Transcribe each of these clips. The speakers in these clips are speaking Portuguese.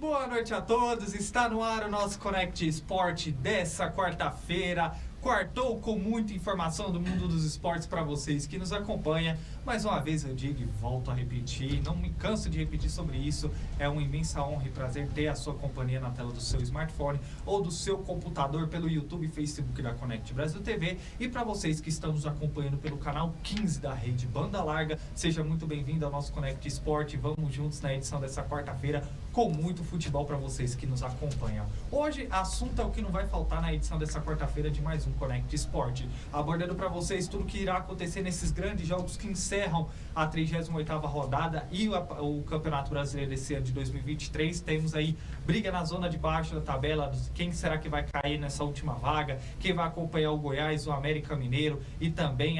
Boa noite a todos, está no ar o nosso Connect Esporte dessa quarta-feira. Quartou com muita informação do mundo dos esportes para vocês que nos acompanham. Mais uma vez eu digo e volto a repetir, não me canso de repetir sobre isso. É uma imensa honra e prazer ter a sua companhia na tela do seu smartphone ou do seu computador pelo YouTube e Facebook da Connect Brasil TV. E para vocês que estão nos acompanhando pelo canal 15 da rede Banda Larga, seja muito bem-vindo ao nosso Connect Esporte. Vamos juntos na edição dessa quarta-feira com muito futebol para vocês que nos acompanham. Hoje, assunto é o que não vai faltar na edição dessa quarta-feira de mais um Connect Esporte, abordando para vocês tudo que irá acontecer nesses grandes jogos que encerram a 38ª rodada e o Campeonato Brasileiro desse ano de 2023. Temos aí briga na zona de baixo da tabela, quem será que vai cair nessa última vaga, quem vai acompanhar o Goiás, o América Mineiro e também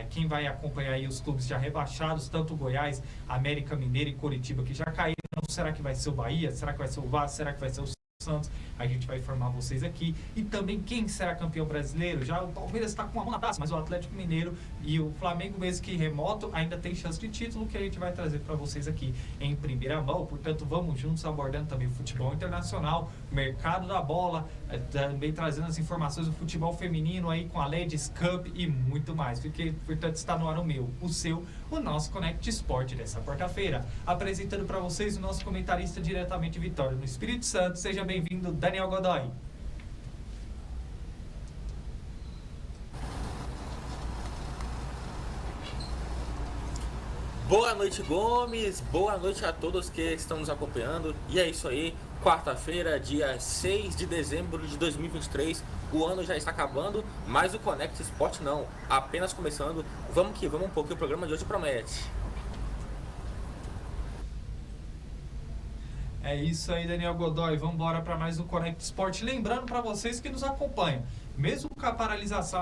quem vai acompanhar aí os clubes já rebaixados, tanto o Goiás, América Mineiro e Coritiba que já caíram. Será que vai ser o Bahia? Será que vai ser o Vasco? Será que vai ser o Santos? A gente vai informar vocês aqui. E também quem será campeão brasileiro? Já o Palmeiras está com uma mão na taça, mas o Atlético Mineiro e o Flamengo, mesmo que remoto, ainda tem chance de título, que a gente vai trazer para vocês aqui em primeira mão. Portanto, vamos juntos abordando também o futebol internacional, mercado da bola, também trazendo as informações do futebol feminino aí com a Ladies Cup e muito mais. Portanto, está no ar o nosso Connect Esporte dessa quarta-feira. Apresentando para vocês o nosso comentarista diretamente de Vitória, no Espírito Santo. Seja bem-vindo, Daniel Godoy. Boa noite, Gomes. Boa noite a todos que estão nos acompanhando. E é isso aí, quarta-feira, dia 6 de dezembro de 2023. O ano já está acabando, mas o Connect Esporte não, apenas começando. Vamos que vamos, porque o programa de hoje promete. É isso aí, Daniel Godoy. Vamos embora para mais um Connect Esporte. Lembrando para vocês que nos acompanham, mesmo com a paralisação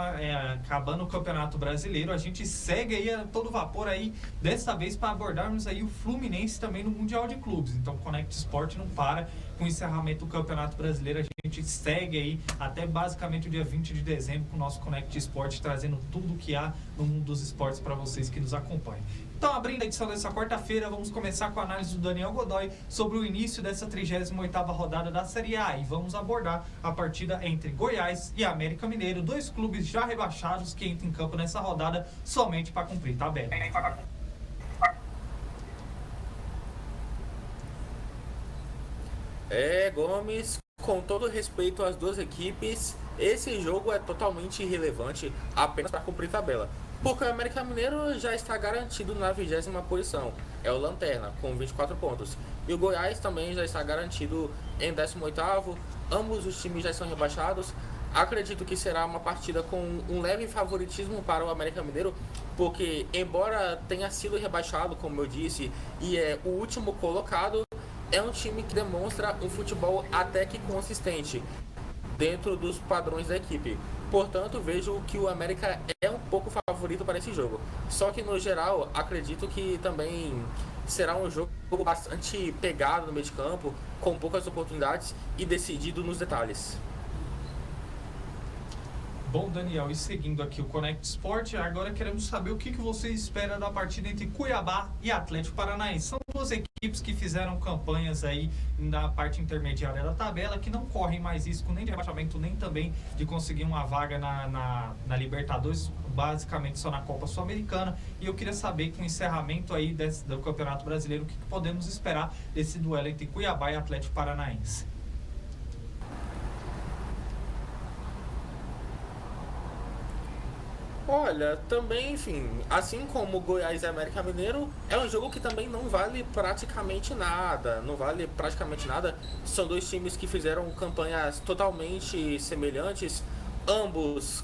acabando o Campeonato Brasileiro, a gente segue aí a todo vapor aí, dessa vez para abordarmos aí o Fluminense também no Mundial de Clubes. Então o Connect Esporte não para com o encerramento do Campeonato Brasileiro. A gente segue aí até basicamente o dia 20 de dezembro com o nosso Connect Esporte, trazendo tudo que há no mundo dos esportes para vocês que nos acompanham. Então, abrindo a edição dessa quarta-feira, vamos começar com a análise do Daniel Godoy sobre o início dessa 38ª rodada da Série A. E vamos abordar a partida entre Goiás e América Mineiro, dois clubes já rebaixados que entram em campo nessa rodada somente para cumprir tabela. Gomes, com todo respeito às duas equipes, esse jogo é totalmente irrelevante apenas para cumprir tabela. Porque o América Mineiro já está garantido na 20ª posição, é o Lanterna, com 24 pontos. E o Goiás também já está garantido em 18º, ambos os times já estão rebaixados. Acredito que será uma partida com um leve favoritismo para o América Mineiro, porque embora tenha sido rebaixado, como eu disse, e é o último colocado, é um time que demonstra um futebol até que consistente dentro dos padrões da equipe. Portanto, vejo que o América é um pouco favorito para esse jogo. Só que, no geral, acredito que também será um jogo bastante pegado no meio de campo, com poucas oportunidades e decidido nos detalhes. Bom, Daniel, e seguindo aqui o Connect Esporte, agora queremos saber o que você espera da partida entre Cuiabá e Atlético Paranaense. São duas equipes que fizeram campanhas aí na parte intermediária da tabela, que não correm mais risco nem de rebaixamento, nem também de conseguir uma vaga na Libertadores, basicamente só na Copa Sul-Americana. E eu queria saber, com o encerramento aí do Campeonato Brasileiro, o que podemos esperar desse duelo entre Cuiabá e Atlético Paranaense. Olha, também, enfim, assim como Goiás e América Mineiro, é um jogo que também não vale praticamente nada. São dois times que fizeram campanhas totalmente semelhantes, ambos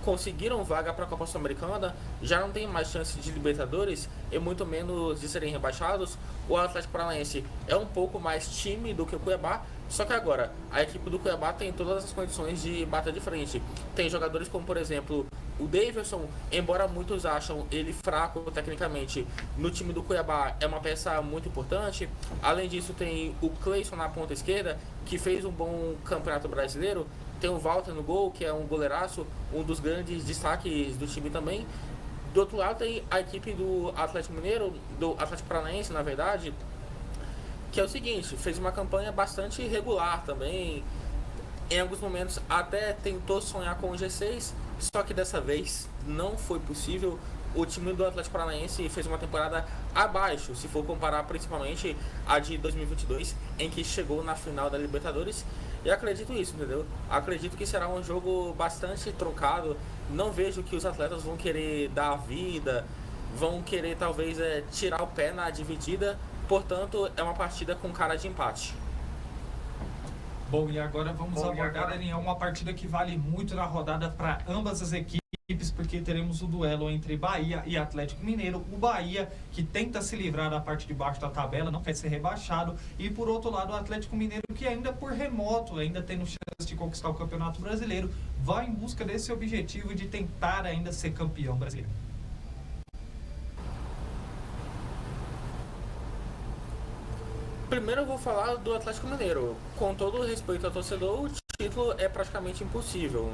conseguiram vaga para a Copa Sul-Americana, já não tem mais chance de Libertadores e muito menos de serem rebaixados. O Atlético Paranaense é um pouco mais time do que o Cuiabá, só que agora a equipe do Cuiabá tem todas as condições de bater de frente. Tem jogadores como, por exemplo, o Davidson, embora muitos acham ele fraco tecnicamente, no time do Cuiabá é uma peça muito importante. Além disso, tem o Cleison na ponta esquerda, que fez um bom campeonato brasileiro. Tem o Walter no gol, que é um goleiraço, um dos grandes destaques do time também. Do outro lado tem a equipe do Atlético Mineiro, do Atlético Paranaense, na verdade, que é o seguinte, fez uma campanha bastante irregular também. Em alguns momentos até tentou sonhar com o G6, só que dessa vez não foi possível. O time do Atlético Paranaense fez uma temporada abaixo, se for comparar principalmente a de 2022, em que chegou na final da Libertadores. E acredito isso, entendeu? Acredito que será um jogo bastante truncado. Não vejo que os atletas vão querer dar a vida, vão querer talvez tirar o pé na dividida. Portanto, é uma partida com cara de empate. Bom, e agora vamos abordar, Daniel, uma partida que vale muito na rodada para ambas as equipes, porque teremos o duelo entre Bahia e Atlético Mineiro. O Bahia, que tenta se livrar da parte de baixo da tabela, não quer ser rebaixado. E, por outro lado, o Atlético Mineiro, que ainda por remoto, ainda tendo chance de conquistar o Campeonato Brasileiro, vai em busca desse objetivo de tentar ainda ser campeão brasileiro. Primeiro eu vou falar do Atlético Mineiro. Com todo respeito ao torcedor, o título é praticamente impossível.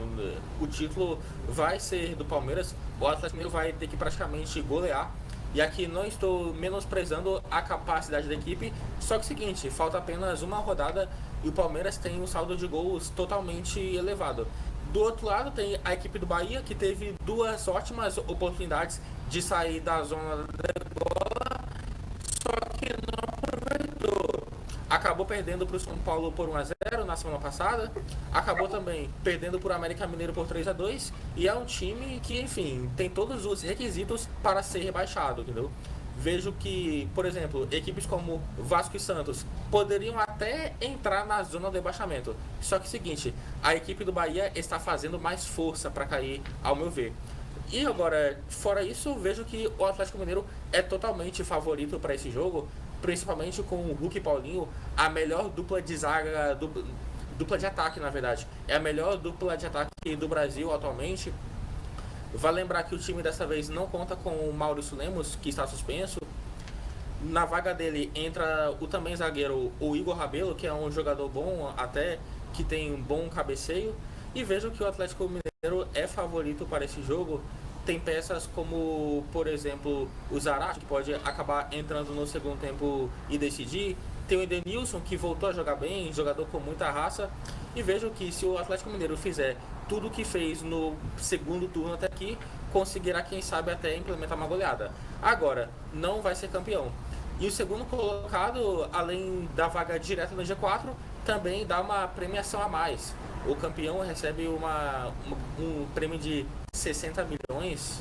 O título vai ser do Palmeiras. O Atlético Mineiro vai ter que praticamente golear. E aqui não estou menosprezando a capacidade da equipe. Só que é o seguinte, falta apenas uma rodada e o Palmeiras tem um saldo de gols totalmente elevado. Do outro lado tem a equipe do Bahia, que teve duas ótimas oportunidades de sair da zona da bola, só que não aproveitou. Acabou perdendo para o São Paulo por 1-0 na semana passada. Acabou também perdendo para o América Mineiro por 3-2. E é um time que, enfim, tem todos os requisitos para ser rebaixado, entendeu? Vejo que, por exemplo, equipes como Vasco e Santos poderiam até entrar na zona do rebaixamento. Só que é o seguinte, a equipe do Bahia está fazendo mais força para cair, ao meu ver. E agora, fora isso, vejo que o Atlético Mineiro é totalmente favorito para esse jogo, principalmente com o Hulk e Paulinho, a melhor dupla de zaga, dupla de ataque, na verdade. É a melhor dupla de ataque do Brasil atualmente. Vale lembrar que o time dessa vez não conta com o Maurício Lemos, que está suspenso. Na vaga dele entra o também zagueiro, o Igor Rabelo, que é um jogador bom até, que tem um bom cabeceio. E vejo que o Atlético Mineiro é favorito para esse jogo. Tem peças como, por exemplo, o Zarate, que pode acabar entrando no segundo tempo e decidir. Tem o Edenilson, que voltou a jogar bem, jogador com muita raça. E vejo que se o Atlético Mineiro fizer tudo o que fez no segundo turno até aqui, conseguirá, quem sabe, até implementar uma goleada. Agora, não vai ser campeão. E o segundo colocado, além da vaga direta no G4, também dá uma premiação a mais. O campeão recebe um prêmio de 60 milhões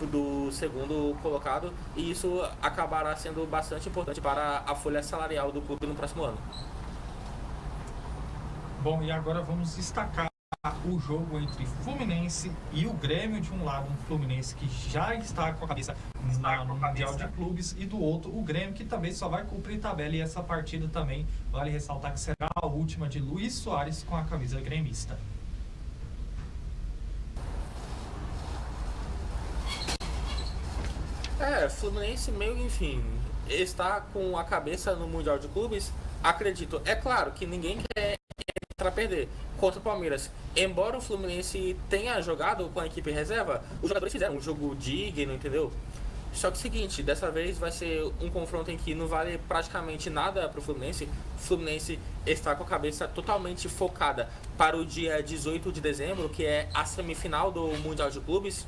do segundo colocado, e isso acabará sendo bastante importante para a folha salarial do clube no próximo ano. Bom, e agora vamos destacar o jogo entre Fluminense e o Grêmio. De um lado, um Fluminense que já está com a cabeça no Mundial de Clubes, e do outro, o Grêmio, que também só vai cumprir tabela. E essa partida também vale ressaltar que será a última de Luís Soares com a camisa gremista. Fluminense meio, enfim, está com a cabeça no Mundial de Clubes. Acredito, é claro que ninguém quer entrar a perder contra o Palmeiras. Embora o Fluminense tenha jogado com a equipe reserva, os jogadores fizeram um jogo digno, entendeu? Só que é o seguinte, dessa vez vai ser um confronto em que não vale praticamente nada para o Fluminense. O Fluminense está com a cabeça totalmente focada para o dia 18 de dezembro, que é a semifinal do Mundial de Clubes.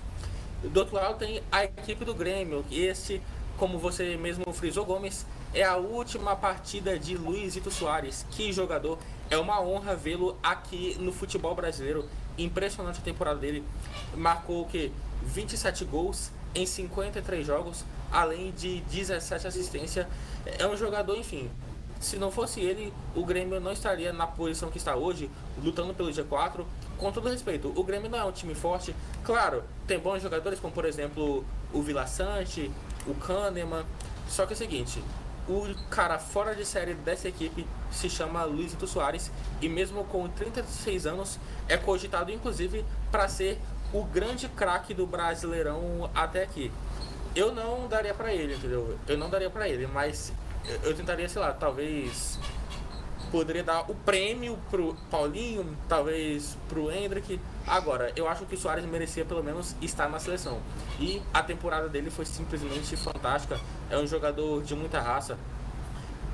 Do outro lado tem a equipe do Grêmio. Esse, como você mesmo frisou, Gomes, é a última partida de Luizito Soares. Que jogador! É uma honra vê-lo aqui no futebol brasileiro. Impressionante a temporada dele. Marcou o quê? 27 gols em 53 jogos, além de 17 assistências. É um jogador, enfim. Se não fosse ele, o Grêmio não estaria na posição que está hoje, lutando pelo G4. com todo respeito, o Grêmio não é um time forte. Claro, tem bons jogadores, como por exemplo o Vila Sante, o Kahneman. Só que é o seguinte, o cara fora de série dessa equipe se chama Luizito Soares e mesmo com 36 anos é cogitado inclusive para ser o grande craque do Brasileirão até aqui. Eu não daria pra ele, entendeu? Eu não daria pra ele, mas eu tentaria, sei lá, talvez poderia dar o prêmio pro Paulinho, talvez pro Hendrick. Agora, eu acho que o Soares merecia pelo menos estar na seleção. E a temporada dele foi simplesmente fantástica. É um jogador de muita raça.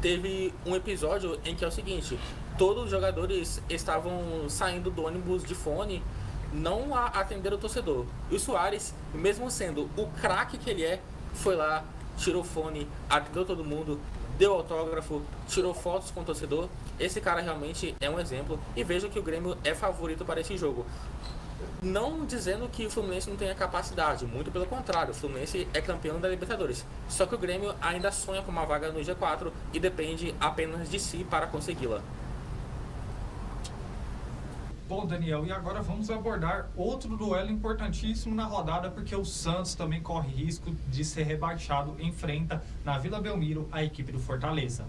Teve um episódio em que é o seguinte, todos os jogadores estavam saindo do ônibus de fone, não a atender o torcedor. E o Soares, mesmo sendo o craque que ele é, foi lá, tirou o fone, atendeu todo mundo, deu autógrafo, tirou fotos com o torcedor. Esse cara realmente é um exemplo. E vejo que o Grêmio é favorito para esse jogo. Não dizendo que o Fluminense não tenha capacidade, muito pelo contrário, o Fluminense é campeão da Libertadores. Só que o Grêmio ainda sonha com uma vaga no G4 e depende apenas de si para consegui-la. Bom, Daniel, e agora vamos abordar outro duelo importantíssimo na rodada, porque o Santos também corre risco de ser rebaixado, enfrenta na Vila Belmiro a equipe do Fortaleza.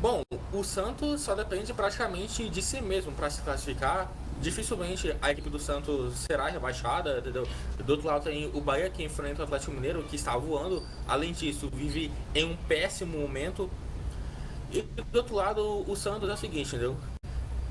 Bom, o Santos só depende praticamente de si mesmo para se classificar. Dificilmente a equipe do Santos será rebaixada, entendeu? Do outro lado tem o Bahia, que enfrenta o Atlético Mineiro, que está voando. Além disso, vive em um péssimo momento. E do outro lado, o Santos é o seguinte, entendeu?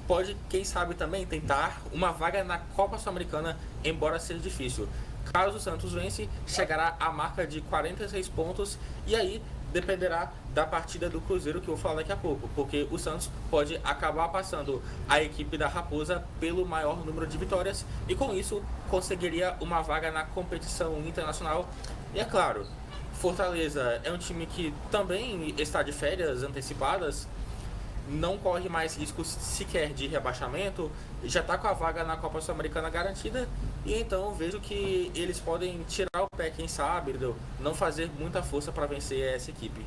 Pode, quem sabe também, tentar uma vaga na Copa Sul-Americana, embora seja difícil. Caso o Santos vence, chegará à marca de 46 pontos e aí dependerá da partida do Cruzeiro, que eu vou falar daqui a pouco, porque o Santos pode acabar passando a equipe da Raposa pelo maior número de vitórias e com isso conseguiria uma vaga na competição internacional. E é claro, Fortaleza é um time que também está de férias antecipadas, não corre mais riscos sequer de rebaixamento, já está com a vaga na Copa Sul-Americana garantida, e então vejo que eles podem tirar o pé, quem sabe, entendeu? Não fazer muita força para vencer essa equipe.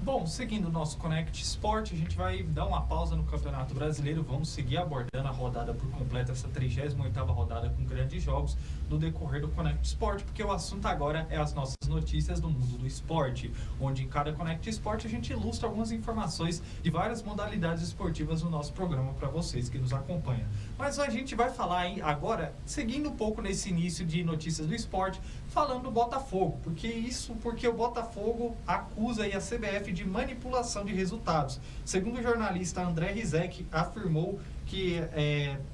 Bom, seguindo o nosso Connect Sport, a gente vai dar uma pausa no Campeonato Brasileiro, vamos seguir abordando a rodada por completo, essa 38ª rodada com grandes jogos no decorrer do Connect Sport, porque o assunto agora é as nossas notícias do mundo do esporte, onde em cada Connect Sport a gente ilustra algumas informações de várias modalidades esportivas no nosso programa para vocês que nos acompanham. Mas a gente vai falar agora, seguindo um pouco nesse início de notícias do esporte, falando do Botafogo, porque o Botafogo acusa aí a CBF de manipulação de resultados. Segundo o jornalista André Rizek,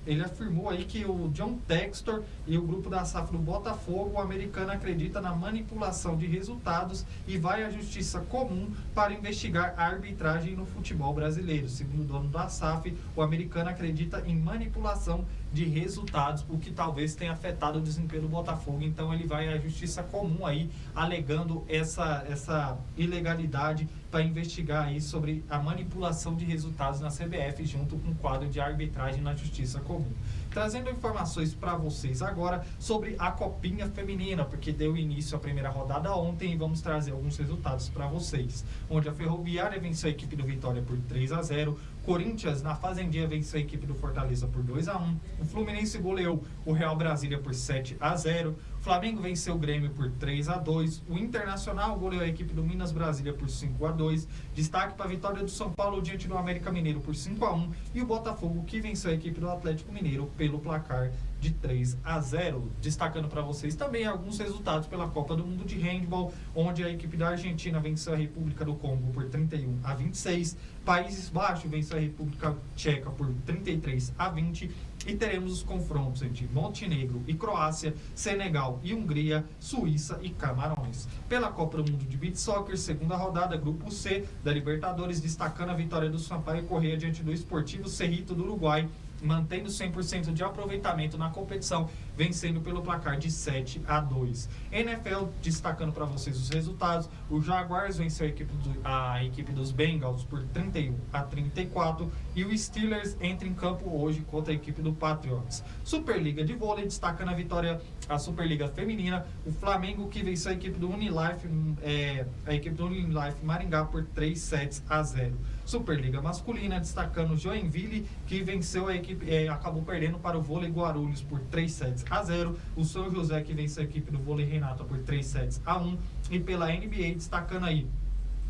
ele afirmou aí que o John Textor e o grupo da SAF do Botafogo, o americano, acredita na manipulação de resultados e vai à justiça comum para investigar a arbitragem no futebol brasileiro. Segundo o dono da SAF, o americano acredita em manipulação de resultados, o que talvez tenha afetado o desempenho do Botafogo. Então ele vai à justiça comum aí, alegando essa ilegalidade para investigar aí sobre a manipulação de resultados na CBF, junto com o quadro de arbitragem na justiça comum. Trazendo informações para vocês agora sobre a Copinha Feminina, porque deu início à primeira rodada ontem e vamos trazer alguns resultados para vocês. Onde a Ferroviária venceu a equipe do Vitória por 3-0, Corinthians na Fazendinha venceu a equipe do Fortaleza por 2-1, o Fluminense goleou o Real Brasília por 7-0, o Flamengo venceu o Grêmio por 3-2, o Internacional goleou a equipe do Minas Brasília por 5-2, destaque para a vitória do São Paulo diante do América Mineiro por 5-1 e o Botafogo, que venceu a equipe do Atlético Mineiro pelo placar de 3-0. Destacando para vocês também alguns resultados pela Copa do Mundo de Handball, onde a equipe da Argentina venceu a República do Congo por 31-26, Países Baixos venceu a República Tcheca por 33-20 e teremos os confrontos entre Montenegro e Croácia, Senegal e Hungria, Suíça e Camarões. Pela Copa do Mundo de Beach Soccer, segunda rodada, Grupo C da Libertadores, destacando a vitória do Sampaio Corrêa diante do Esportivo Cerrito do Uruguai, mantendo 100% de aproveitamento na competição, vencendo pelo placar de 7-2. NFL, destacando para vocês os resultados, o Jaguars venceu a equipe dos Bengals por 31-34 e o Steelers entra em campo hoje contra a equipe do Patriots. Superliga de vôlei, destacando a vitória a Superliga Feminina, o Flamengo que venceu a equipe do Unilife, Maringá por 3-0. Superliga Masculina, destacando o Joinville, que venceu a equipe, acabou perdendo para o Vôlei Guarulhos por 3-0. O São José, que venceu a equipe do Vôlei Renata por 3-1. E pela NBA, destacando aí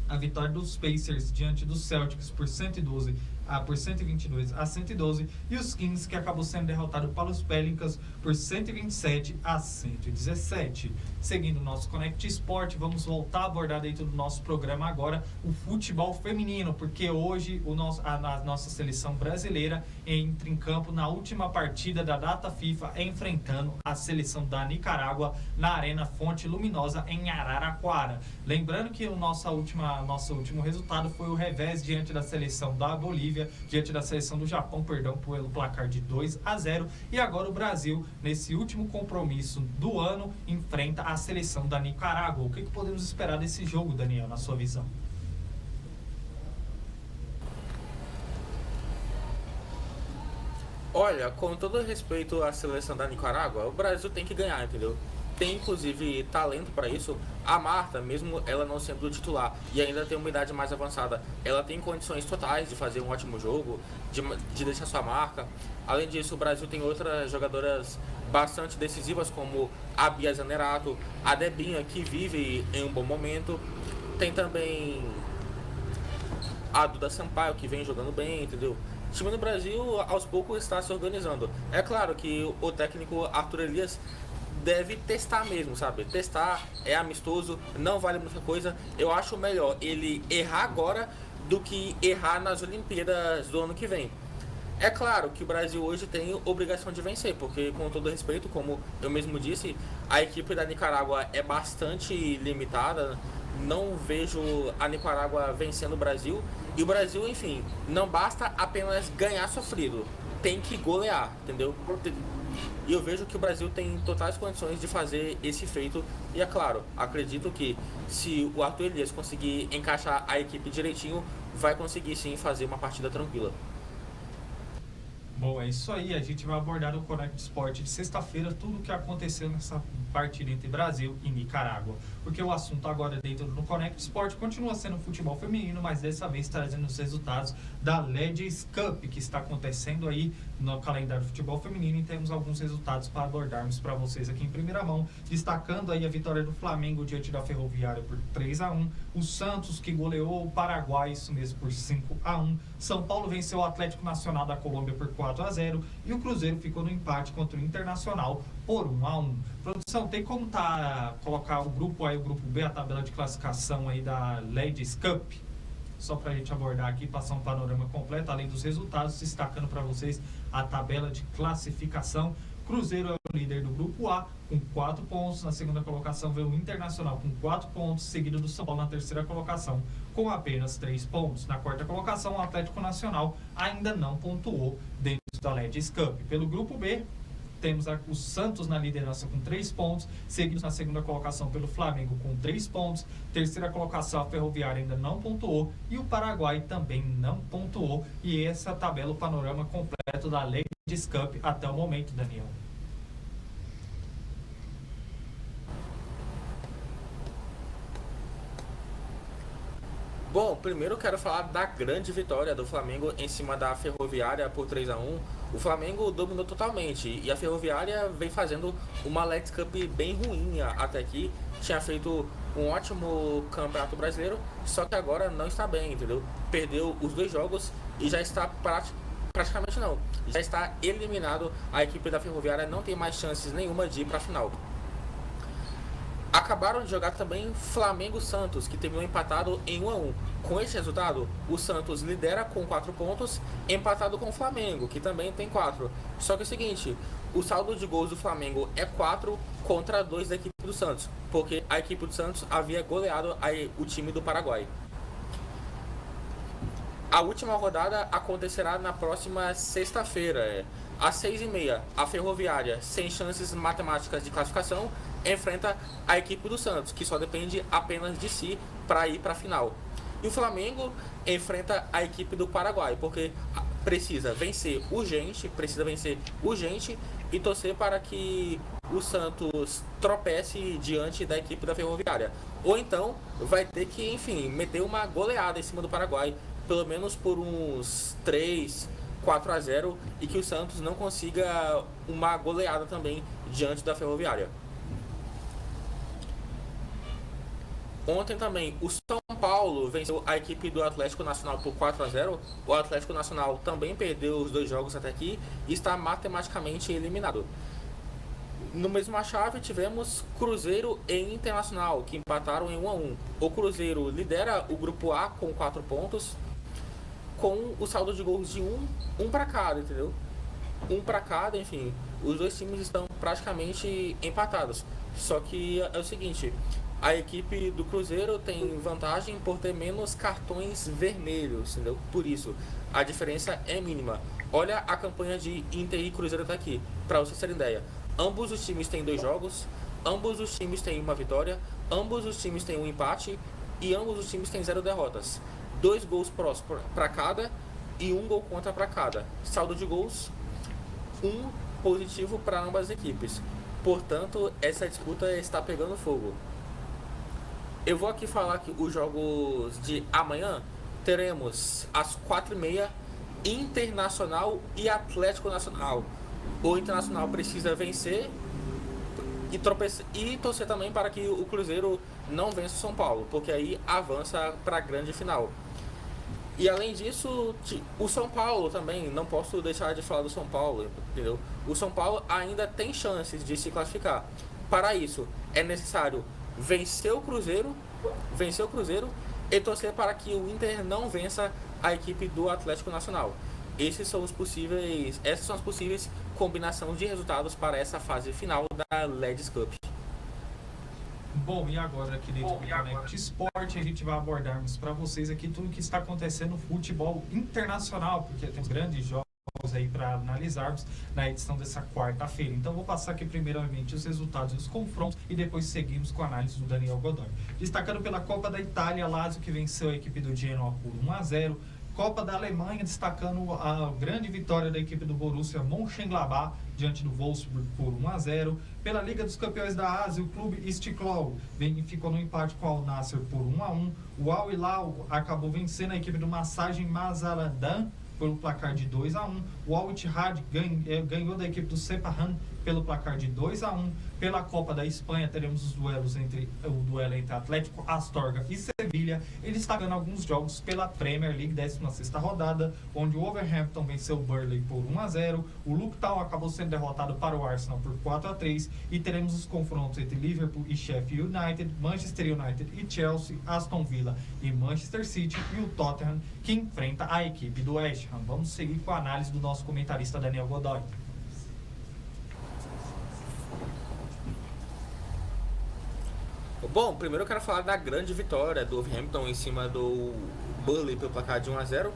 a vitória dos Pacers diante dos Celtics por 122-112, e os Kings, que acabou sendo derrotado pelos Pelicans por 127-117. Seguindo o nosso Connect Sport, vamos voltar a abordar dentro do nosso programa agora o futebol feminino, porque hoje a nossa seleção brasileira entra em campo na última partida da data FIFA, enfrentando a seleção da Nicarágua na Arena Fonte Luminosa em Araraquara. Lembrando que o nosso último resultado foi o revés diante da seleção da Bolívia, diante da seleção do Japão, pelo placar de 2-0. E agora o Brasil, nesse último compromisso do ano, enfrenta a seleção da Nicarágua. O que podemos esperar desse jogo, Daniel, na sua visão? Olha, com todo respeito à seleção da Nicarágua, o Brasil tem que ganhar, entendeu? Tem inclusive talento para isso. A Marta, mesmo ela não sendo titular e ainda tem uma idade mais avançada, ela tem condições totais de fazer um ótimo jogo, de deixar sua marca. Além disso, o Brasil tem outras jogadoras bastante decisivas, como a Bia Zanerato, a Debinha, que vive em um bom momento. Tem também a Duda Sampaio, que vem jogando bem, entendeu? O time do Brasil, aos poucos, está se organizando. É claro que o técnico Arthur Elias deve testar mesmo, sabe? Testar, é amistoso, não vale muita coisa. Eu acho melhor ele errar agora do que errar nas Olimpíadas do ano que vem. É claro que o Brasil hoje tem obrigação de vencer, porque, com todo respeito, como eu mesmo disse, a equipe da Nicarágua é bastante limitada. Não vejo a Nicarágua vencendo o Brasil. E o Brasil, enfim, não basta apenas ganhar sofrido, tem que golear, entendeu? E eu vejo que o Brasil tem totais condições de fazer esse feito. E é claro, acredito que se o Arthur Elias conseguir encaixar a equipe direitinho, vai conseguir sim fazer uma partida tranquila. Bom, é isso aí. A gente vai abordar o Connect Sport de sexta-feira, tudo o que aconteceu nessa partida entre Brasil e Nicarágua. Porque o assunto agora dentro do Connect Sport continua sendo futebol feminino, mas dessa vez trazendo os resultados da Ladies Cup, que está acontecendo aí no calendário do futebol feminino, e temos alguns resultados para abordarmos para vocês aqui em primeira mão, destacando aí a vitória do Flamengo diante da Ferroviária por 3-1, o Santos, que goleou o Paraguai, isso mesmo, por 5-1, São Paulo venceu o Atlético Nacional da Colômbia por 4-0, e o Cruzeiro ficou no empate contra o Internacional por 1-1. Produção, tem como colocar o grupo B, a tabela de classificação aí da Ladies Cup? Só para a gente abordar aqui, passar um panorama completo, além dos resultados, destacando para vocês a tabela de classificação. Cruzeiro é o líder do grupo A, com 4 pontos. Na segunda colocação veio o Internacional com 4 pontos, seguido do São Paulo na terceira colocação, com apenas 3 pontos. Na quarta colocação, o Atlético Nacional ainda não pontuou dentro da Ladies Cup. Pelo grupo B, temos o Santos na liderança com 3 pontos, seguidos na segunda colocação pelo Flamengo com 3 pontos, terceira colocação a Ferroviária ainda não pontuou e o Paraguai também não pontuou. E essa tabela, o panorama completo da Ladies Cup até o momento, Daniel. Bom, primeiro eu quero falar da grande vitória do Flamengo em cima da Ferroviária por 3-1. O Flamengo dominou totalmente e a Ferroviária vem fazendo uma Ladies Cup bem ruim até aqui. Tinha feito um ótimo campeonato brasileiro, só que agora não está bem, entendeu? Perdeu os 2 jogos e já está praticamente não. Já está eliminado. A equipe da Ferroviária não tem mais chances nenhuma de ir para a final. Acabaram de jogar também Flamengo-Santos, que terminou empatado em 1-1. Com esse resultado, o Santos lidera com 4 pontos, empatado com o Flamengo, que também tem 4. Só que é o seguinte, o saldo de gols do Flamengo é 4 contra 2 da equipe do Santos, porque a equipe do Santos havia goleado o time do Paraguai. A última rodada acontecerá na próxima sexta-feira, às 6h30. A Ferroviária, sem chances matemáticas de classificação, enfrenta a equipe do Santos, que só depende apenas de si para ir para a final. E o Flamengo enfrenta a equipe do Paraguai, porque precisa vencer urgente e torcer para que o Santos tropece diante da equipe da Ferroviária. Ou então vai ter que, enfim, meter uma goleada em cima do Paraguai, pelo menos por uns 3-4-0, e que o Santos não consiga uma goleada também diante da Ferroviária. Ontem também o São Paulo venceu a equipe do Atlético Nacional por 4-0. O Atlético Nacional também perdeu os 2 jogos até aqui e está matematicamente eliminado. No mesma chave tivemos Cruzeiro e Internacional, que empataram em 1-1. O Cruzeiro lidera o grupo A com 4 pontos, com o saldo de gols de um para cada, entendeu? Um para cada, enfim. Os 2 times estão praticamente empatados. Só que é o seguinte, a equipe do Cruzeiro tem vantagem por ter menos cartões vermelhos, entendeu? Por isso, a diferença é mínima. Olha a campanha de Inter e Cruzeiro tá aqui, para vocês terem ideia. Ambos os times têm 2 jogos, ambos os times têm 1 vitória, ambos os times têm 1 empate e ambos os times têm 0 derrotas. 2 gols prós para cada e 1 gol contra para cada. Saldo de gols, 1 positivo para ambas as equipes. Portanto, essa disputa está pegando fogo. Eu vou aqui falar que os jogos de amanhã teremos às 4h30 Internacional e Atlético Nacional. O Internacional precisa vencer e torcer também para que o Cruzeiro não vença o São Paulo, porque aí avança para a grande final. E além disso, o São Paulo também, não posso deixar de falar do São Paulo, entendeu? O São Paulo ainda tem chances de se classificar. Para isso, é necessário vencer o Cruzeiro e torcer para que o Inter não vença a equipe do Atlético Nacional. Essas são as possíveis combinações de resultados para essa fase final da Ladies Cup. Bom, e agora aqui dentro do Connect Esporte a gente vai abordarmos para vocês aqui tudo o que está acontecendo no futebol internacional, porque temos grandes jogos aí para analisarmos na edição dessa quarta-feira. Então vou passar aqui primeiramente os resultados dos confrontos e depois seguimos com a análise do Daniel Godoy. Destacando pela Copa da Itália, Lazio que venceu a equipe do Genoa por 1-0. Copa da Alemanha, destacando a grande vitória da equipe do Borussia Mönchengladbach diante do Wolfsburg por 1-0. Pela Liga dos Campeões da Ásia, o clube Istiklal ficou no empate com o Al Nassr por 1-1. O Al Hilal acabou vencendo a equipe do Massagem Mazandaran pelo placar de 2-1. O Al Ittihad ganhou da equipe do Sepahan pelo placar de 2-1. Pela Copa da Espanha, teremos o duelo entre Atlético Astorga e Sevilha. E destacando alguns jogos pela Premier League, 16ª rodada, onde o Wolverhampton venceu o Burnley por 1-0. O Luton Town acabou sendo derrotado para o Arsenal por 4-3. E teremos os confrontos entre Liverpool e Sheffield United, Manchester United e Chelsea, Aston Villa e Manchester City e o Tottenham, que enfrenta a equipe do West Ham. Vamos seguir com a análise do nosso comentarista Daniel Godoy. Bom, primeiro eu quero falar da grande vitória do Wolverhampton em cima do Burnley pelo placar de 1-0.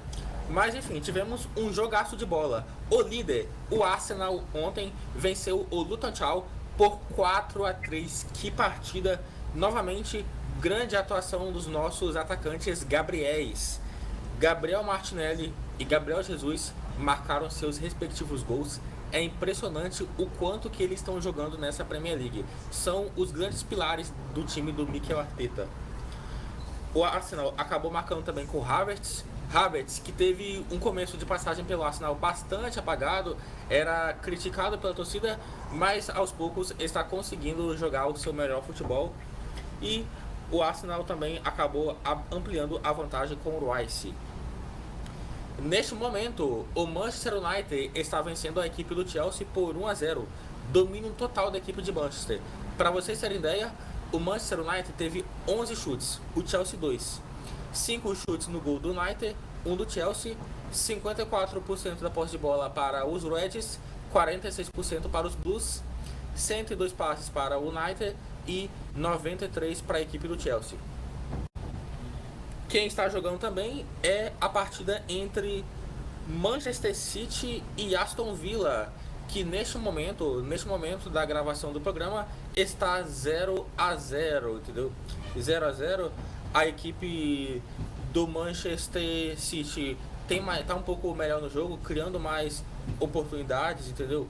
Mas enfim, tivemos um jogaço de bola. O líder, o Arsenal, ontem venceu o Luton Town por 4-3. Que partida! Novamente, grande atuação dos nossos atacantes Gabriéis. Gabriel Martinelli e Gabriel Jesus marcaram seus respectivos gols. É impressionante o quanto que eles estão jogando nessa Premier League. São os grandes pilares do time do Mikel Arteta. O Arsenal acabou marcando também com o Havertz, que teve um começo de passagem pelo Arsenal bastante apagado, era criticado pela torcida, mas aos poucos está conseguindo jogar o seu melhor futebol. E o Arsenal também acabou ampliando a vantagem com o Rice. Neste momento, o Manchester United está vencendo a equipe do Chelsea por 1-0. Domínio total da equipe de Manchester. Para vocês terem ideia, o Manchester United teve 11 chutes, o Chelsea 2. 5 chutes no gol do United, 1 do Chelsea, 54% da posse de bola para os Reds, 46% para os Blues, 102 passes para o United e 93 para a equipe do Chelsea. Quem está jogando também é a partida entre Manchester City e Aston Villa, que neste momento da gravação do programa está 0-0, entendeu? 0-0. A equipe do Manchester City tá um pouco melhor no jogo, criando mais oportunidades, entendeu?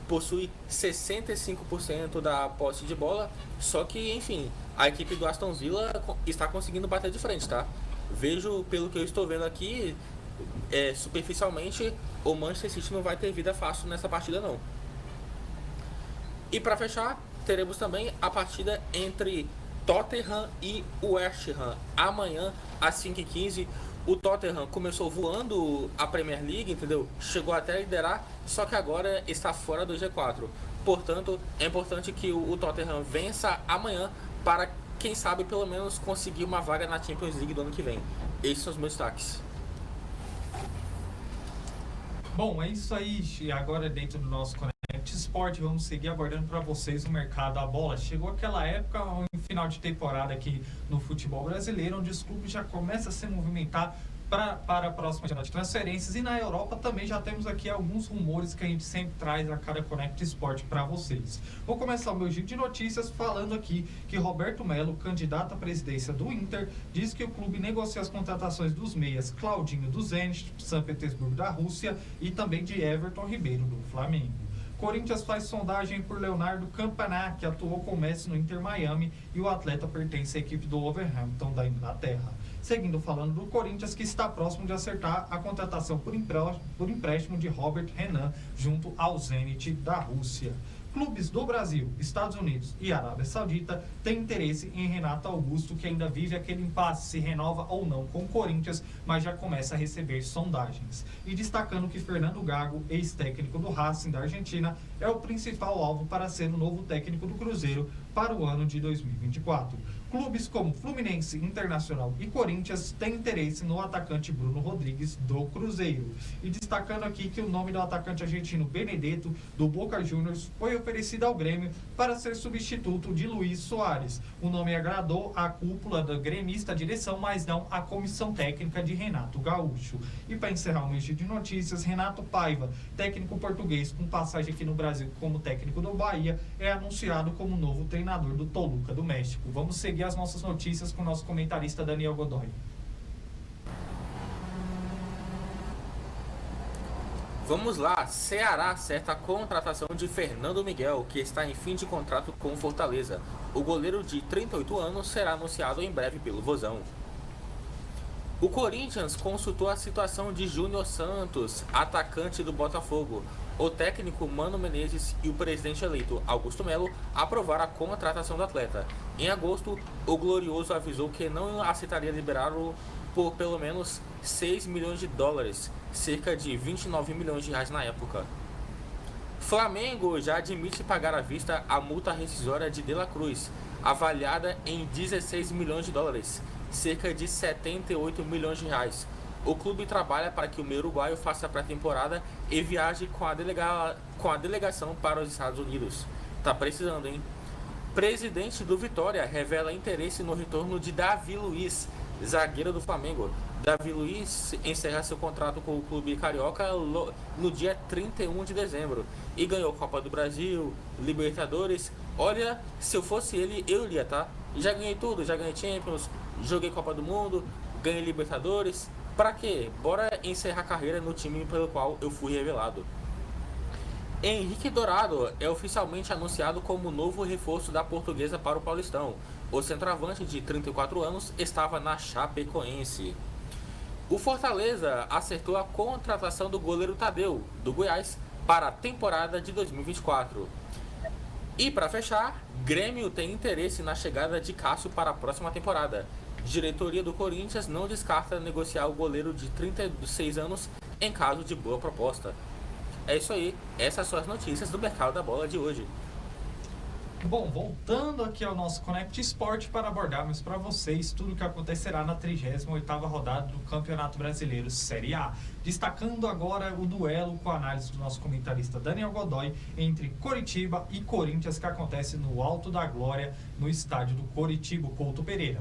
possui 65% da posse de bola, só que, enfim, a equipe do Aston Villa está conseguindo bater de frente, tá? Vejo, pelo que eu estou vendo aqui, superficialmente, o Manchester City não vai ter vida fácil nessa partida, não. E para fechar, teremos também a partida entre Tottenham e West Ham, amanhã às 5h15. O Tottenham começou voando a Premier League, entendeu? Chegou até a liderar, só que agora está fora do G4. Portanto, é importante que o Tottenham vença amanhã para, quem sabe, pelo menos conseguir uma vaga na Champions League do ano que vem. Esses são os meus destaques. Bom, é isso aí. Agora dentro do nosso Connect Sport, vamos seguir abordando para vocês o mercado da bola. Chegou aquela época, um final de temporada aqui no futebol brasileiro, onde os clubes já começam a se movimentar para a próxima janela de transferências, e na Europa também já temos aqui alguns rumores que a gente sempre traz a cada Connect Sport para vocês. Vou começar o meu giro de notícias falando aqui que Roberto Melo, candidato à presidência do Inter, diz que o clube negocia as contratações dos meias Claudinho do Zenit, São Petersburgo da Rússia, e também de Everton Ribeiro do Flamengo. Corinthians faz sondagem por Leonardo Campaná, que atuou com o Messi no Inter Miami, e o atleta pertence à equipe do Wolverhampton da Inglaterra. Seguindo falando do Corinthians, que está próximo de acertar a contratação por empréstimo de Robert Renan junto ao Zenit da Rússia. Clubes do Brasil, Estados Unidos e Arábia Saudita têm interesse em Renato Augusto, que ainda vive aquele impasse se renova ou não com o Corinthians, mas já começa a receber sondagens. E destacando que Fernando Gago, ex-técnico do Racing da Argentina, é o principal alvo para ser o novo técnico do Cruzeiro para o ano de 2024. Clubes como Fluminense, Internacional e Corinthians têm interesse no atacante Bruno Rodrigues do Cruzeiro. E destacando aqui que o nome do atacante argentino Benedetto, do Boca Juniors, foi oferecido ao Grêmio para ser substituto de Luiz Soares. O nome agradou à cúpula da gremista direção, mas não à comissão técnica de Renato Gaúcho. E para encerrar o mês de notícias, Renato Paiva, técnico português com passagem aqui no Brasil como técnico do Bahia, é anunciado como novo treinador do Toluca do México. Vamos seguir as nossas notícias com o nosso comentarista Daniel Godoy. Vamos lá, Ceará acerta a contratação de Fernando Miguel, que está em fim de contrato com o Fortaleza. O goleiro de 38 anos será anunciado em breve pelo Vozão. O Corinthians consultou a situação de Júnior Santos, atacante do Botafogo. O técnico Mano Menezes e o presidente eleito Augusto Melo aprovaram a contratação do atleta. Em agosto, o Glorioso avisou que não aceitaria liberá-lo por pelo menos 6 milhões de dólares, cerca de 29 milhões de reais na época. Flamengo já admite pagar à vista a multa rescisória de La Cruz, avaliada em 16 milhões de dólares, cerca de 78 milhões de reais. O clube trabalha para que o meio uruguaio faça a pré-temporada e viaje com a delegação para os Estados Unidos. Tá precisando, hein? Presidente do Vitória revela interesse no retorno de Davi Luiz, zagueiro do Flamengo. Davi Luiz encerra seu contrato com o clube carioca no dia 31 de dezembro e ganhou Copa do Brasil, Libertadores. Olha, se eu fosse ele, eu iria, tá? Já ganhei tudo, já ganhei Champions, joguei Copa do Mundo, ganhei Libertadores. Pra quê? Bora encerrar a carreira no time pelo qual eu fui revelado. Henrique Dourado é oficialmente anunciado como novo reforço da Portuguesa para o Paulistão. O centroavante de 34 anos estava na Chapecoense. O Fortaleza acertou a contratação do goleiro Tadeu, do Goiás, para a temporada de 2024. E para fechar, Grêmio tem interesse na chegada de Cássio para a próxima temporada. Diretoria do Corinthians não descarta negociar o goleiro de 36 anos em caso de boa proposta. É isso aí, essas são as notícias do mercado da bola de hoje. Bom, voltando aqui ao nosso Connect Sport para abordarmos para vocês tudo o que acontecerá na 38ª rodada do Campeonato Brasileiro Série A. Destacando agora o duelo com a análise do nosso comentarista Daniel Godoy entre Coritiba e Corinthians, que acontece no Alto da Glória, no estádio do Coritiba, Couto Pereira.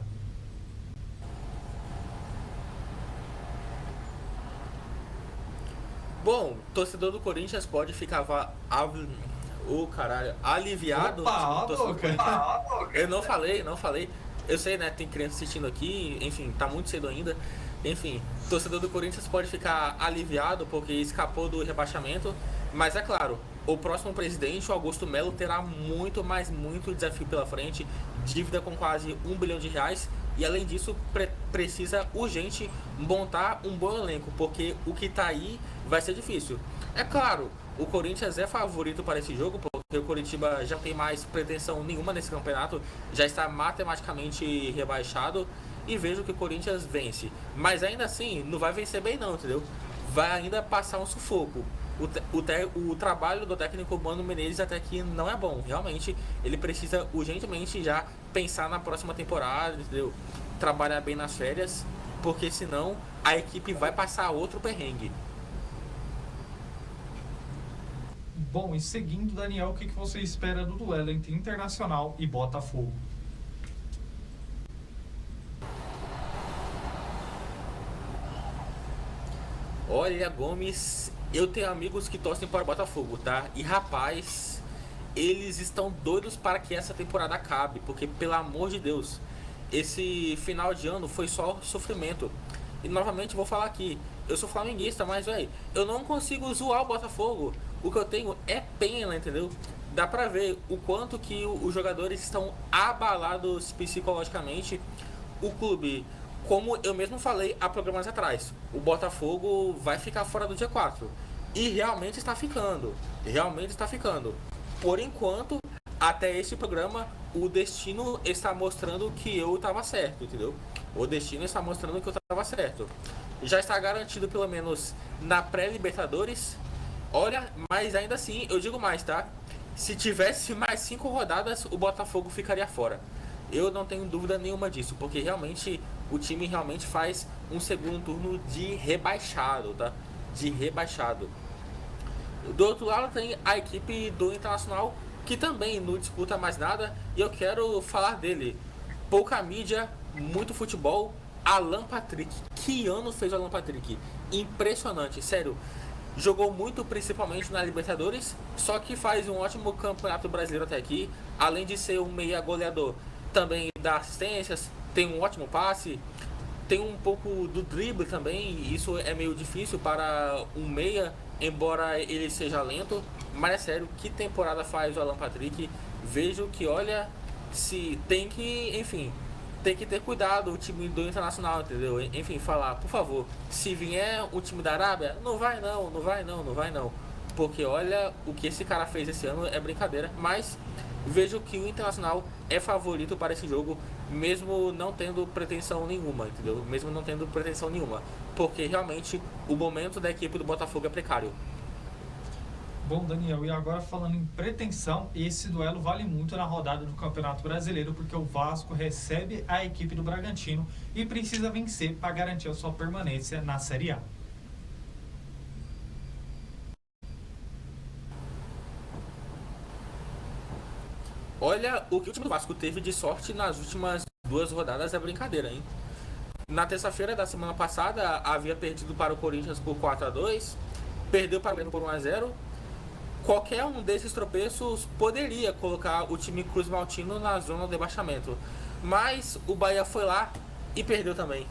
Bom, torcedor do Corinthians pode ficar aliviado. Eu não falei. Eu sei, né? Tem criança assistindo aqui, enfim, tá muito cedo ainda. Enfim, torcedor do Corinthians pode ficar aliviado porque escapou do rebaixamento. Mas é claro, o próximo presidente, o Augusto Melo, terá muito, mas muito desafio pela frente, dívida com quase R$ 1 bilhão, e além disso precisa urgente montar um bom elenco, porque o que tá aí vai ser difícil. É claro, o Corinthians é favorito para esse jogo, porque o Coritiba já não tem mais pretensão nenhuma nesse campeonato, já está matematicamente rebaixado, e vejo que o Corinthians vence. Mas ainda assim, não vai vencer bem não, entendeu? Vai ainda passar um sufoco. O trabalho do técnico Mano Menezes até aqui não é bom. Realmente, ele precisa urgentemente já pensar na próxima temporada, entendeu? Trabalhar bem nas férias, porque senão a equipe vai passar outro perrengue. Bom, e seguindo, Daniel, o que você espera do duelo entre Internacional e Botafogo? Olha, Gomes, eu tenho amigos que torcem para o Botafogo, tá? E rapaz, eles estão doidos para que essa temporada acabe, porque pelo amor de Deus, esse final de ano foi só sofrimento. E novamente vou falar aqui, eu sou flamenguista, mas velho, eu não consigo zoar o Botafogo. O que eu tenho é pena, entendeu? Dá pra ver o quanto que os jogadores estão abalados psicologicamente. O clube, como eu mesmo falei há programas atrás, o Botafogo vai ficar fora do G4. E realmente está ficando. Realmente está ficando. Por enquanto, até este programa, o destino está mostrando que eu estava certo, entendeu? O destino está mostrando que eu estava certo. Já está garantido pelo menos na pré-Libertadores. Olha, mas ainda assim, eu digo mais, tá? Se tivesse mais 5 rodadas, o Botafogo ficaria fora. Eu não tenho dúvida nenhuma disso, porque realmente o time realmente faz um segundo turno de rebaixado, tá? De rebaixado. Do outro lado tem a equipe do Internacional, que também não disputa mais nada, e eu quero falar dele. Pouca mídia, muito futebol. Alan Patrick. Que ano fez o Alan Patrick? Impressionante, sério. Jogou muito, principalmente na Libertadores, só que faz um ótimo campeonato brasileiro até aqui. Além de ser um meia goleador, também dá assistências, tem um ótimo passe, tem um pouco do drible também. Isso é meio difícil para um meia, embora ele seja lento. Mas é sério, que temporada faz o Alan Patrick? Vejo que, olha, se tem que, enfim, tem que ter cuidado o time do Internacional, entendeu? Enfim, falar, por favor, se vier o time da Arábia, não vai não, não vai não, não vai não. Porque olha, o que esse cara fez esse ano é brincadeira. Mas vejo que o Internacional é favorito para esse jogo, mesmo não tendo pretensão nenhuma, entendeu? Mesmo não tendo pretensão nenhuma. Porque realmente o momento da equipe do Botafogo é precário. Bom, Daniel, e agora falando em pretensão, esse duelo vale muito na rodada do Campeonato Brasileiro, porque o Vasco recebe a equipe do Bragantino e precisa vencer para garantir a sua permanência na Série A. Olha, o que o time do Vasco teve de sorte nas últimas 2 rodadas é brincadeira, hein? Na terça-feira da semana passada, havia perdido para o Corinthians por 4-2, perdeu para o Grêmio por 1-0. Qualquer um desses tropeços poderia colocar o time Cruz Maltino na zona de rebaixamento. Mas o Bahia foi lá e perdeu também.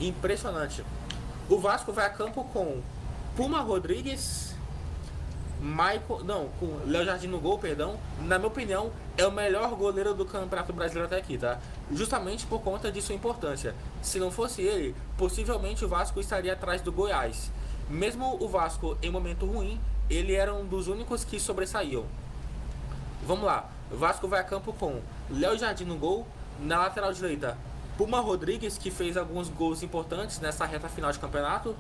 Impressionante. O Vasco vai a campo com Puma Rodrigues, com Léo Jardim no gol, perdão. Na minha opinião, é o melhor goleiro do Campeonato Brasileiro até aqui, tá? Justamente por conta de sua importância. Se não fosse ele, possivelmente o Vasco estaria atrás do Goiás. Mesmo o Vasco em momento ruim, ele era um dos únicos que sobressaíam. Vamos lá. O Vasco vai a campo com Léo Jardim no gol. Na lateral direita, Puma Rodrigues, que fez alguns gols importantes nessa reta final de campeonato.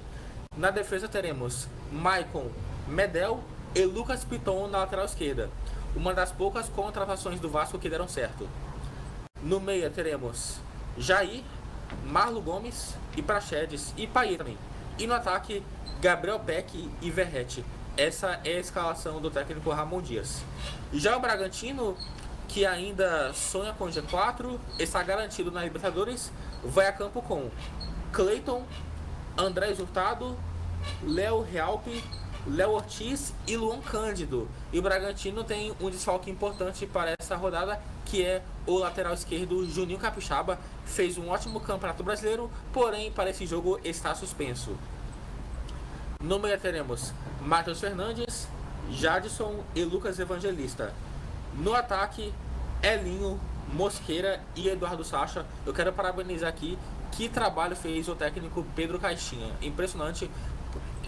Na defesa teremos Maicon, Medel e Lucas Piton na lateral esquerda. Uma das poucas contratações do Vasco que deram certo. No meia teremos Jair, Marlo Gomes e Praxedes e Payet também. E no ataque, Gabriel Peck e Verrete. Essa é a escalação do técnico Ramon Dias. Já o Bragantino, que ainda sonha com o G4, está garantido na Libertadores, vai a campo com Cleiton, Andrés Hurtado, Léo Realpe, Léo Ortiz e Luan Cândido. E o Bragantino tem um desfalque importante para essa rodada, que é o lateral esquerdo Juninho Capixaba. Fez um ótimo campeonato brasileiro, porém para esse jogo está suspenso. No meio teremos Matheus Fernandes, Jadson e Lucas Evangelista. No ataque, Elinho, Mosqueira e Eduardo Sacha. Eu quero parabenizar aqui que trabalho fez o técnico Pedro Caixinha. Impressionante.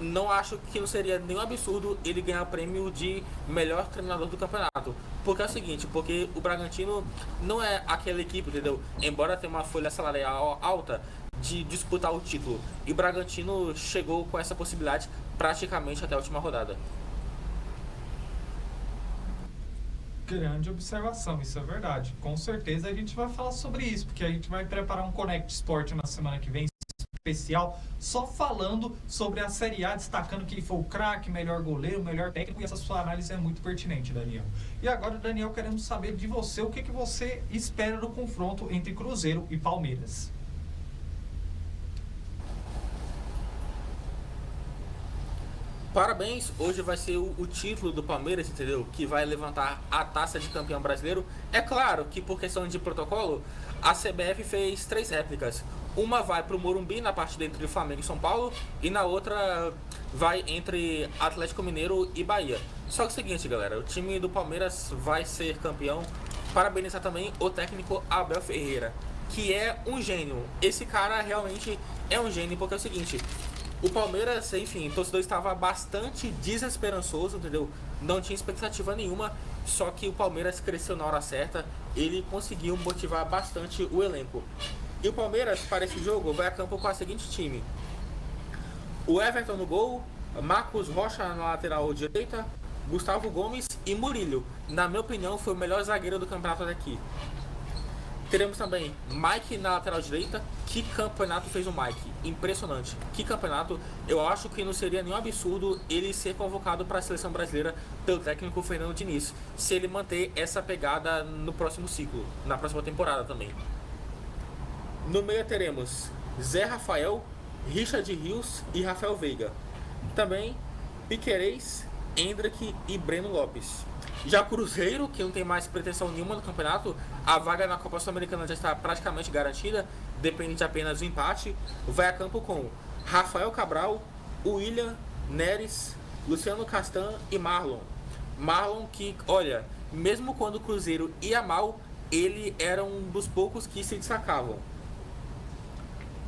Não acho que não seria nenhum absurdo ele ganhar o prêmio de melhor treinador do campeonato. Porque é o seguinte, porque o Bragantino não é aquela equipe, entendeu? Embora tenha uma folha salarial alta de disputar o título. E o Bragantino chegou com essa possibilidade praticamente até a última rodada. Grande observação, isso é verdade. Com certeza a gente vai falar sobre isso, porque a gente vai preparar um Connect Sport na semana que vem, especial, só falando sobre a Série A, destacando quem foi o craque, melhor goleiro, melhor técnico, e essa sua análise é muito pertinente, Daniel. E agora, Daniel, queremos saber de você, o que você espera do confronto entre Cruzeiro e Palmeiras? Parabéns, hoje vai ser o título do Palmeiras, entendeu? Que vai levantar a taça de campeão brasileiro. É claro que por questão de protocolo, a CBF fez 3 réplicas. Uma vai para o Morumbi na partida entre Flamengo e São Paulo, e na outra vai entre Atlético Mineiro e Bahia. Só que é o seguinte, galera, o time do Palmeiras vai ser campeão. Parabenizar também o técnico Abel Ferreira, que é um gênio. Esse cara realmente é um gênio, porque é o seguinte... O Palmeiras, enfim, o torcedor estava bastante desesperançoso, entendeu? Não tinha expectativa nenhuma, só que o Palmeiras cresceu na hora certa, ele conseguiu motivar bastante o elenco. E o Palmeiras, para esse jogo, vai a campo com o seguinte time: o Everton no gol, Marcos Rocha na lateral direita, Gustavo Gomes e Murillo. Na minha opinião, foi o melhor zagueiro do campeonato até aqui. Teremos também Mike na lateral direita. Que campeonato fez o Mike? Impressionante. Que campeonato. Eu acho que não seria nenhum absurdo ele ser convocado para a seleção brasileira pelo técnico Fernando Diniz, se ele manter essa pegada no próximo ciclo, na próxima temporada também. No meio teremos Zé Rafael, Richard Rios e Rafael Veiga. Também Piquerez, Endrick e Breno Lopes. Já Cruzeiro, que não tem mais pretensão nenhuma no campeonato, a vaga na Copa Sul-Americana já está praticamente garantida, depende de apenas do empate. Vai a campo com Rafael Cabral, William, Neres, Luciano Castan e Marlon. Marlon que, olha, mesmo quando o Cruzeiro ia mal, ele era um dos poucos que se destacavam.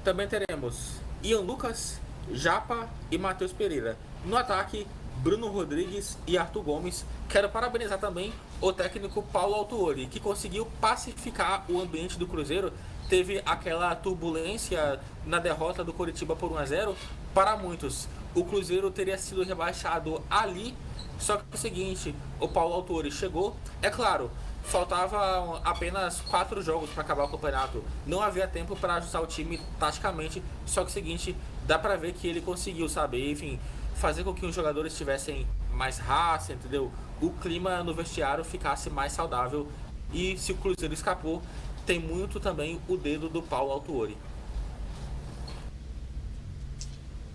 Também teremos Ian Lucas, Japa e Matheus Pereira. No ataque, Bruno Rodrigues e Arthur Gomes. Quero parabenizar também o técnico Paulo Autuori, que conseguiu pacificar o ambiente do Cruzeiro. Teve aquela turbulência na derrota do Coritiba por 1-0. Para muitos, o Cruzeiro teria sido rebaixado ali. Só que é o seguinte, o Paulo Autuori chegou. É claro, faltava apenas 4 jogos para acabar o campeonato. Não havia tempo para ajustar o time taticamente. Só que é o seguinte, dá para ver que ele conseguiu, sabe? Enfim, fazer com que os jogadores tivessem mais raça, entendeu? O clima no vestiário ficasse mais saudável. E se o Cruzeiro escapou, tem muito também o dedo do Paulo Autuori.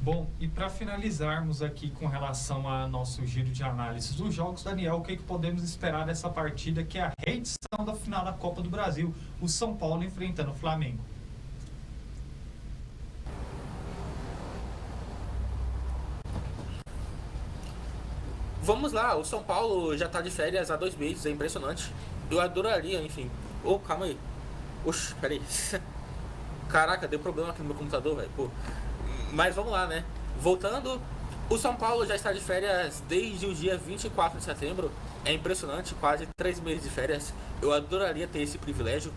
Bom, e para finalizarmos aqui com relação a nosso giro de análise dos jogos, Daniel, o que podemos esperar dessa partida, que é a reedição da final da Copa do Brasil, o São Paulo enfrentando o Flamengo? Vamos lá, o São Paulo já tá de férias há 2 meses, é impressionante. Eu adoraria, enfim. Oh, calma aí. Oxe, peraí. Caraca, deu problema aqui no meu computador, velho. Pô. Mas vamos lá, né? Voltando, o São Paulo já está de férias desde o dia 24 de setembro. É impressionante, quase 3 meses de férias. Eu adoraria ter esse privilégio.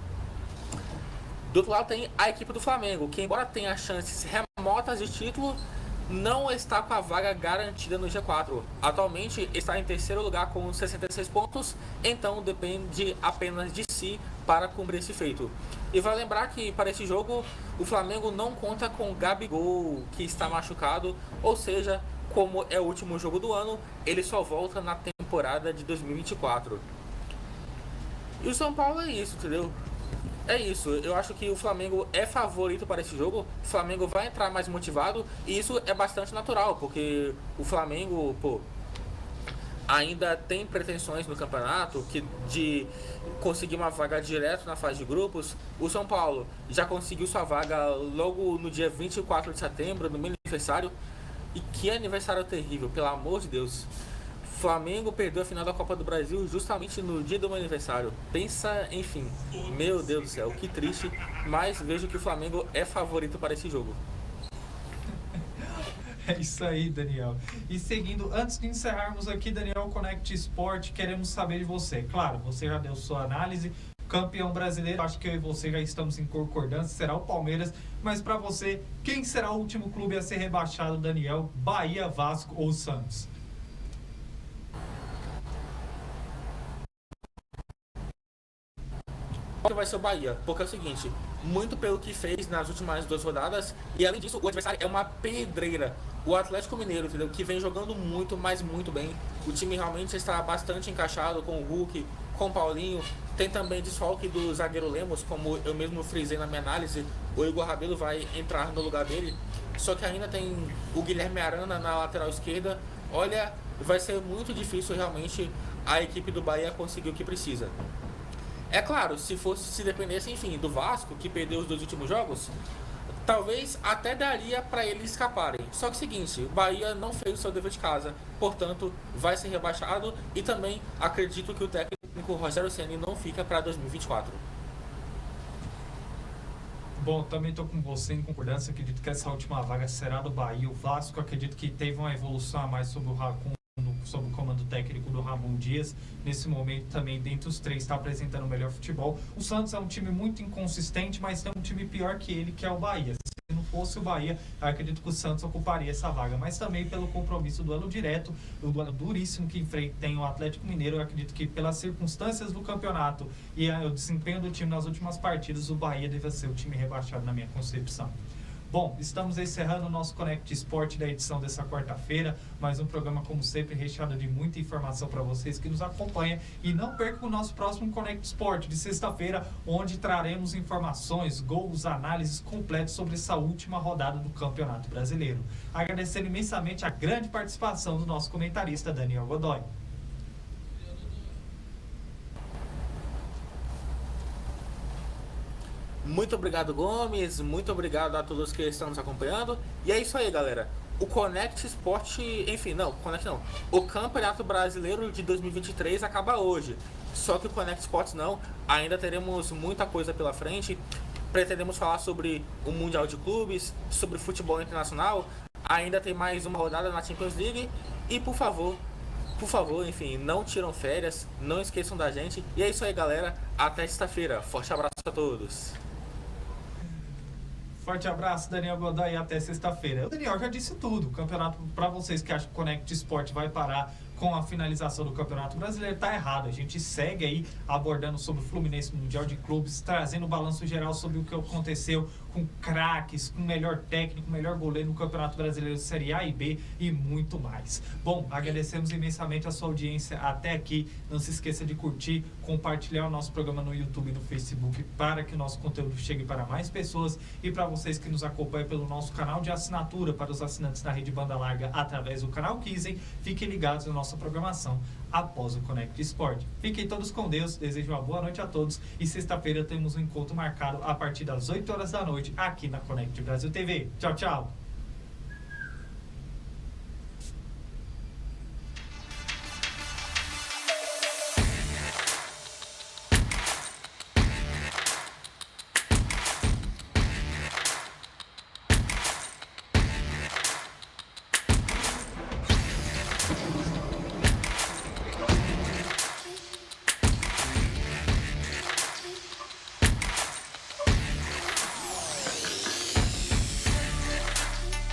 Do outro lado tem a equipe do Flamengo, que embora tenha chances remotas de título, não está com a vaga garantida no G4. Atualmente está em terceiro lugar com 66 pontos, então depende apenas de si para cumprir esse feito. E vai lembrar que para esse jogo o Flamengo não conta com o Gabigol, que está machucado, ou seja, como é o último jogo do ano, ele só volta na temporada de 2024. E o São Paulo é isso, entendeu? É isso, eu acho que o Flamengo é favorito para esse jogo. O Flamengo vai entrar mais motivado e isso é bastante natural, porque o Flamengo, pô, ainda tem pretensões no campeonato de conseguir uma vaga direto na fase de grupos. O São Paulo já conseguiu sua vaga logo no dia 24 de setembro, no meu aniversário. E que aniversário terrível, pelo amor de Deus. Flamengo perdeu a final da Copa do Brasil justamente no dia do meu aniversário. Pensa, enfim, meu Deus do céu, que triste, mas vejo que o Flamengo é favorito para esse jogo. É isso aí, Daniel. E seguindo, antes de encerrarmos aqui, Daniel, Connect Sport, queremos saber de você. Claro, você já deu sua análise, campeão brasileiro, acho que eu e você já estamos em concordância, será o Palmeiras, mas para você, quem será o último clube a ser rebaixado, Daniel? Bahia, Vasco ou Santos? Vai ser o Bahia, porque é o seguinte, muito pelo que fez nas últimas 2 rodadas, e além disso, o adversário é uma pedreira. O Atlético Mineiro, entendeu? Que vem jogando muito, mas muito bem. O time realmente está bastante encaixado com o Hulk, com o Paulinho. Tem também desfalque do zagueiro Lemos, como eu mesmo frisei na minha análise. O Igor Rabelo vai entrar no lugar dele. Só que ainda tem o Guilherme Arana na lateral esquerda. Olha, vai ser muito difícil realmente a equipe do Bahia conseguir o que precisa. É claro, se dependesse, enfim, do Vasco, que perdeu os 2 últimos jogos, talvez até daria para eles escaparem. Só que é o seguinte, o Bahia não fez o seu dever de casa, portanto, vai ser rebaixado e também acredito que o técnico Rogério Ceni não fica para 2024. Bom, também estou com você em concordância, acredito que essa última vaga será do Bahia. O Vasco, acredito que teve uma evolução a mais sobre o comando técnico do Ramon Dias. Nesse momento também, dentre os 3, está apresentando o melhor futebol. O Santos é um time muito inconsistente, mas tem um time pior que ele, que é o Bahia. Se não fosse o Bahia, eu acredito que o Santos ocuparia essa vaga, mas também pelo compromisso do duelo direto, o duelo duríssimo que tem o Atlético Mineiro. Eu acredito que pelas circunstâncias do campeonato e o desempenho do time nas últimas partidas, o Bahia deve ser o time rebaixado na minha concepção. Bom, estamos encerrando o nosso Connect Sport da edição dessa quarta-feira, mais um programa, como sempre, recheado de muita informação para vocês que nos acompanham. E não percam o nosso próximo Connect Sport de sexta-feira, onde traremos informações, gols, análises completas sobre essa última rodada do Campeonato Brasileiro. Agradecendo imensamente a grande participação do nosso comentarista Daniel Godoy. Muito obrigado, Gomes. Muito obrigado a todos que estão nos acompanhando. E é isso aí, galera. O Connect Sport, enfim, não, Connect não. O Campeonato Brasileiro de 2023 acaba hoje. Só que o Connect Sports não. Ainda teremos muita coisa pela frente. Pretendemos falar sobre o Mundial de Clubes, sobre futebol internacional. Ainda tem mais uma rodada na Champions League. E por favor, enfim, não tiram férias, não esqueçam da gente. E é isso aí, galera. Até sexta-feira. Forte abraço a todos. Forte abraço, Daniel Godoy, e até sexta-feira. O Daniel já disse tudo. O campeonato, para vocês que acham que o Connect Sport vai parar com a finalização do Campeonato Brasileiro, tá errado. A gente segue aí abordando sobre o Fluminense Mundial de Clubes, trazendo o balanço geral sobre o que aconteceu com craques, com melhor técnico, melhor goleiro no Campeonato Brasileiro de Série A e B e muito mais. Bom, agradecemos imensamente a sua audiência até aqui. Não se esqueça de curtir, compartilhar o nosso programa no YouTube e no Facebook para que o nosso conteúdo chegue para mais pessoas e para vocês que nos acompanham pelo nosso canal de assinatura para os assinantes da Rede Banda Larga através do canal Kizen. Fiquem ligados na nossa programação após o Connect Sport. Fiquem todos com Deus, desejo uma boa noite a todos e sexta-feira temos um encontro marcado a partir das 8 horas da noite aqui na Connect Brasil TV. Tchau, tchau!